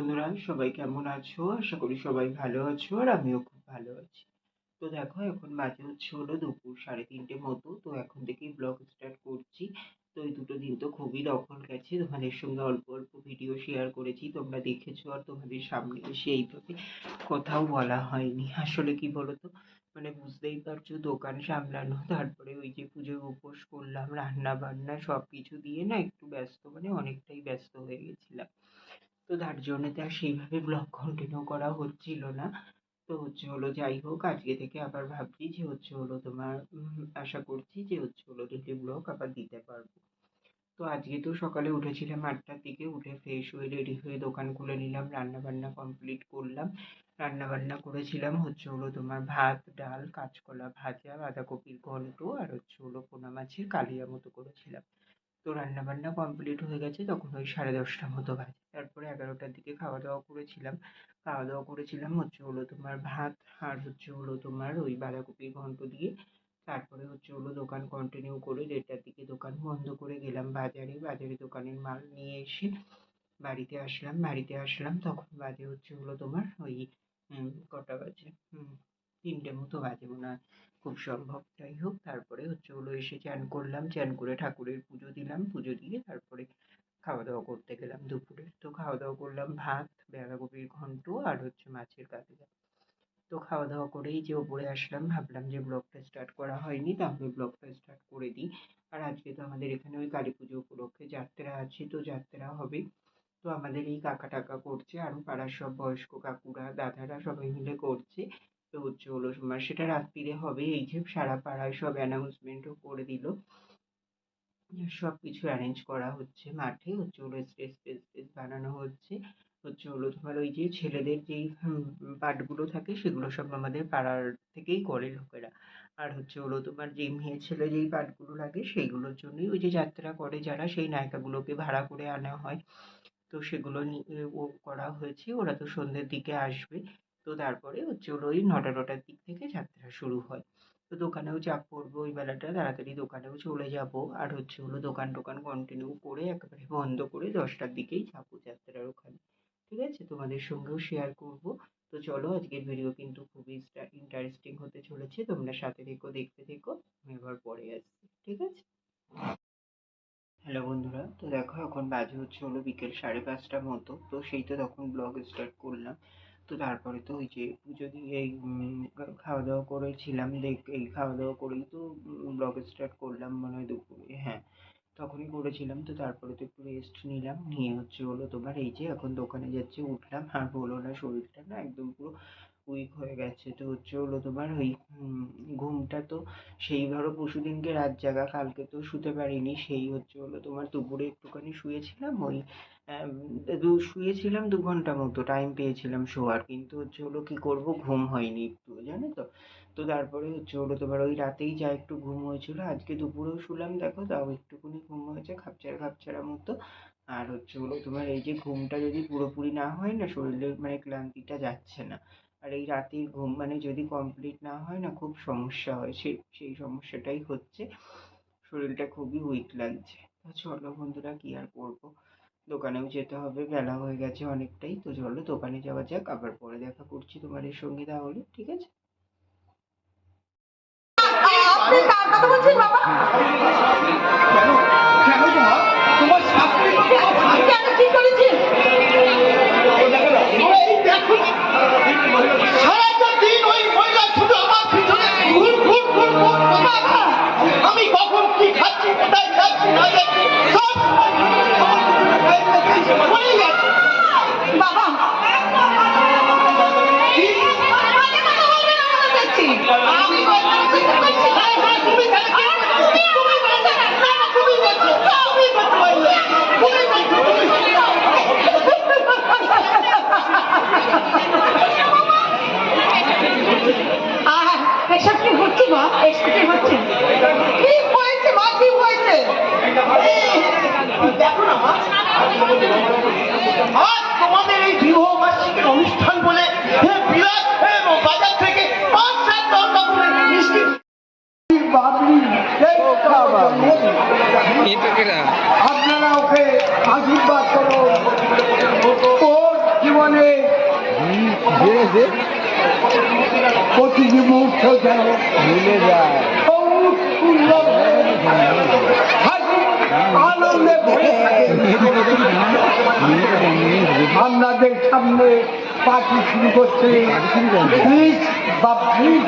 বন্ধুরা, সবাই কেমন আছো? আশা করি সবাই ভালো আছো আর আমিও খুব ভালো আছি। তো দেখো, এখন বাজে হলো দুপুর 3:30 মতো। তো এখন থেকেই ব্লগ স্টার্ট করছি। তো এই দুটো দিন তো খুবই দখল গেছে, তোমাদের সঙ্গে অল্প অল্প ভিডিও শেয়ার করেছি, তোমরা দেখেছো, আর তোমাদের সামনে এসে এইভাবে কথাও বলা হয়নি। আসলে কি বলতো, মানে বুঝতেই পারছো, দোকান সামলানো, তারপরে ওই যে পুজোর উপোস করলাম, রান্না বান্না সবকিছু দিয়ে না একটু ব্যস্ত, মানে অনেকটাই ব্যস্ত হয়ে গেছিলাম। তো তার জন্য তো আর সেইভাবে ব্লগ কন্টিনিউ করা হচ্ছিল না। তো যাই হোক, আজকে থেকে আবার ভাবছি যে তোমার আশা করছি যে ডেইলি ব্লগ আবার দিতে পারবো। তো আজকে তো সকালে উঠেছিলাম 8টার দিকে, উঠে ফ্রেশ হয়ে রেডি হয়ে দোকান খুলে নিলাম, রান্না বান্না কমপ্লিট করলাম। রান্না বান্না করেছিলাম তোমার ভাত, ডাল, কাঁচকলা ভাজা, বাঁধাকপির ঘন্ট, আর পোনা মাছের কালিয়া মতো করেছিলাম। তো রান্নাবান্না কমপ্লিট হয়ে গেছে তখন ওই 10:30 মতো বাজে। তারপরে 11টার দিকে খাওয়া দাওয়া করেছিলাম। খাওয়া দাওয়া করেছিলাম তোমার ভাত, আর তোমার ওই বাঁধাকপির ঘন্ট দিয়ে। তারপরে দোকান কন্টিনিউ করে 1:30টার দিকে দোকান বন্ধ করে গেলাম বাজারে। বাজারে দোকানের মাল নিয়ে এসে বাড়িতে আসলাম তখন বাজে তোমার ওই কটা বাজে, 3টে মতো বাজে মনে হয়, খুব সম্ভব। যাই হোক, তারপরে এসে চান করলাম, চান করে ঠাকুরের পুজো দিলাম, পুজো দিয়ে তারপরে খাওয়া দাওয়া করতে গেলাম দুপুরে। তো খাওয়া দাওয়া করলাম ভাত, বাঁধাকপির ঘন্ট, আর মাছের কালিয়া। তো খাওয়া দাওয়া করেই যে ওপরে আসলাম, ভাবলাম যে ব্লগটা স্টার্ট করা হয়নি, তাহলে ব্লগটা স্টার্ট করে দিই। আর আজকে তো আমাদের এখানে ওই কালী পুজো উপলক্ষে যাত্রা আছে, তো যাত্রা হবে। তো আমাদের এই কাকা টাকা করছে, আরো পাড়ার সব বয়স্ক কাকুরা দাদারা সবাই মিলে করছে। তো তোমার সেটা রাত্রিরে হবে। এই যে সারা পাড়ায় সব অ্যানাউন্সমেন্টও করে দিল, সবকিছু অ্যারেঞ্জ করা হচ্ছে মাঠে। স্টেজ টেজ টেজ বানানো হচ্ছে। তোমার ওই যে ছেলেদের যেই পার্টগুলো থাকে সেগুলো সব আমাদের পাড়ার থেকেই করে লোকেরা। আর তোমার যে মেয়ে ছেলে যেই পার্টগুলো লাগে সেইগুলোর জন্যই ওই যে যাত্রা করে যারা, সেই নায়িকাগুলোকে ভাড়া করে আনা হয়। তো সেগুলো নিয়ে করা হয়েছে, ওরা তো সন্ধ্যের দিকে আসবে। তো তারপরে ওই 9টার দিক থেকে যাত্রা শুরু হয়। তো দোকানেও চাপ পড়বে ওই বেলাটা, তাড়াতাড়ি দোকানেও চলে যাব। আর দোকান টোকান কন্টিনিউ করে একেবারে বন্ধ করে 10টার দিকেই যাবো যাত্রার ওখানে। ঠিক আছে, তোমাদের সঙ্গেও শেয়ার করব। তো চলো, আজকের ভিডিও কিন্তু খুবই ইন্টারেস্টিং হতে চলেছে, তোমরা সাথে থেকো, দেখতে থেকো। আমি আবার পরে আসছি, ঠিক আছে? হ্যালো বন্ধুরা, তো দেখো এখন বাজে বিকেল 5:30 মতো। তো সেই তো তখন ব্লগ স্টার্ট করলাম। তো তারপরে তো ওই যে পুজো দিয়ে এই খাওয়া দাওয়া করেছিলাম, এই খাওয়া দাওয়া করেই তো ব্লগ স্টার্ট করলাম মনে হয় দুপুরে, হ্যাঁ তখনই করেছিলাম। তো তারপরে তো একটু রেস্ট নিলাম, নিয়ে তোমার এই যে এখন দোকানে যাচ্ছি, উঠলাম, আর বলো না, শরীরটা না একদম পুরো উইক হয়ে গেছে। তো তোমার ওই ঘুমটা তো সেই ধরো পরশুদিনকে রাত জাগা, কালকে তো শুতে পারিনি। সেই তোমার দুপুরে একটুখানি শুয়েছিলাম, ওই শুয়েছিলাম 2 ঘন্টা মতো টাইম পেয়েছিলাম শোয়ার, কিন্তু কি করব, ঘুম হয়নি একটু, জানো তো। তো তারপরে তোমার ওই রাতেই যা একটু ঘুম হয়েছিল, আজকে দুপুরেও শুলাম দেখো, তাও একটুখানি ঘুম হয়েছে, খাপছাড়া খাপছাড়া মতো। আর তোমার এই যে ঘুমটা যদি পুরোপুরি না হয় না, শরীরের মানে ক্লান্তিটা যাচ্ছে না। আর এই রাতের ঘুম মানে যদি কমপ্লিট না হয় না, খুব সমস্যা হয়, সেই সমস্যাটাই হচ্ছে। শরীরটা খুবই উইক লাগছে। তো চলো বন্ধুরা, কি আর করবো, দোকানেও যেতে হবে, বেলা হয়ে গেছে অনেকটাই। তো চলো দোকানে যাওয়া যাক, আবার পরে দেখা করছি তোমাদের সঙ্গে তাহলে, ঠিক আছে? আপনি কার কথা বলছেন বাবা? কেন কেন তোমার শাস্তি কেন কি করেছেন? সারাটা দিন ওই মহিলা শুধু আমার পিছনে ঘুর ঘুর ঘুর ঘুর। আমি কখন কি খাচ্ছি, কোথায় যাচ্ছি না যাচ্ছি সব হয়ে গেছে। বাবা আমি হ্যাঁ হ্যাঁ তুমি কেন কি করছো? তুমি বলছো না, না তুমি বলছো, তুমি বলছো, তুমি বলছো, তুমি এসব কি হচ্ছে মা? এসব কি হচ্ছে? কি হয়েছে মা, কি হয়েছে? দেখো না মা, আজ তোমাদের এই বিবাহ বার্ষিকীর অনুষ্ঠান বলে বিরাট বাজার থেকে 5-7 টাকা করে মিষ্টি আপনারা ওকে আশীর্বাদ করো, ওর জীবন জীবনে প্রতিটি মুহূর্ত যেন ভুলে যায়, আনন্দে ভরে থাকে। আপনাদের সামনে পার্টি শুরু করছে প্লিজ বা প্লিজ